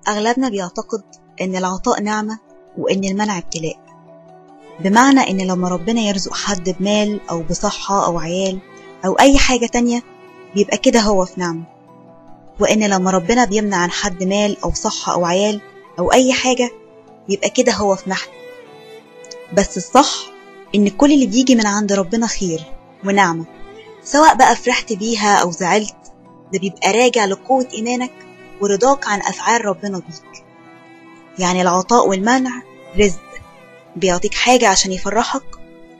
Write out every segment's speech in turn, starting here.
أغلبنا بيعتقد إن العطاء نعمة وإن المنع ابتلاء، بمعنى إن لما ربنا يرزق حد بمال أو بصحة أو عيال أو أي حاجة تانية بيبقى كده هو في نعمة، وإن لما ربنا بيمنع عن حد مال أو صحة أو عيال أو أي حاجة يبقى كده هو في محنة. بس الصح إن كل اللي بيجي من عند ربنا خير ونعمة، سواء بقى فرحت بيها أو زعلت، ده بيبقى راجع لقوة إيمانك ورضاك عن أفعال ربنا بيك. يعني العطاء والمنع رزق، بيعطيك حاجة عشان يفرحك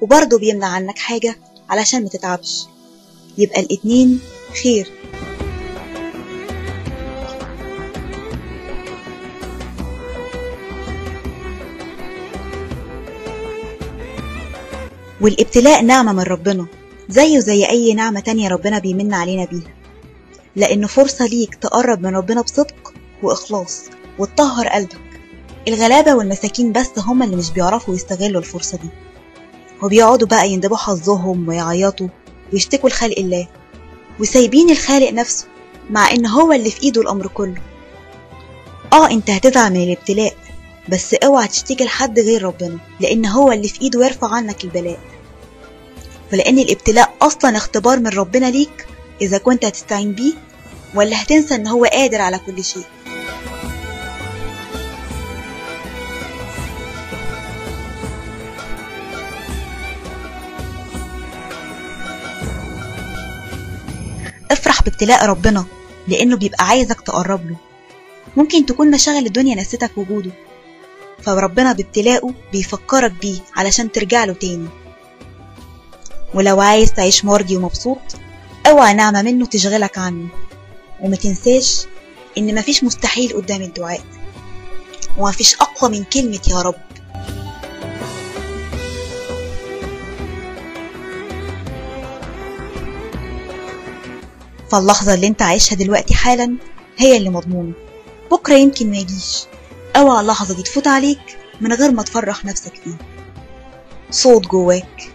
وبرضه بيمنع عنك حاجة علشان ما تتعبش، يبقى الاتنين خير. والابتلاء نعمة من ربنا زيه زي أي نعمة تانية ربنا بيمن علينا بيها، لأنه فرصة ليك تقرب من ربنا بصدق وإخلاص وتطهر قلبك. الغلابة والمساكين بس هم اللي مش بيعرفوا يستغلوا الفرصة دي، وبيقعدوا بقى يندبوا حظهم ويعيطوا ويشتكوا لخلق الله وسايبين الخالق نفسه، مع إن هو اللي في إيده الأمر كله. انت هتزعل من الابتلاء، بس اوعى تشتكي لحد غير ربنا، لأن هو اللي في إيده يرفع عنك البلاء، ولأن الابتلاء أصلا اختبار من ربنا ليك إذا كنت هتستعين بيه ولا هتنسى إن هو قادر على كل شيء. افرح بابتلاء ربنا لأنه بيبقى عايزك تقرب له. ممكن تكون مشاغل الدنيا نسيتك وجوده، فربنا بابتلاءه بيفكرك بيه علشان ترجع له تاني. ولو عايز تعيش مرضي ومبسوط، اوعى نعمة منه تشغلك عنه، وما تنساش ان مفيش مستحيل قدام الدعاء، ومفيش اقوى من كلمة يا رب. فاللحظة اللي انت عايشها دلوقتي حالا هي اللي مضمونة، بكرة يمكن ما يجيش. اوعى اللحظة دي تفوت عليك من غير ما تفرح نفسك فيه. صوت جواك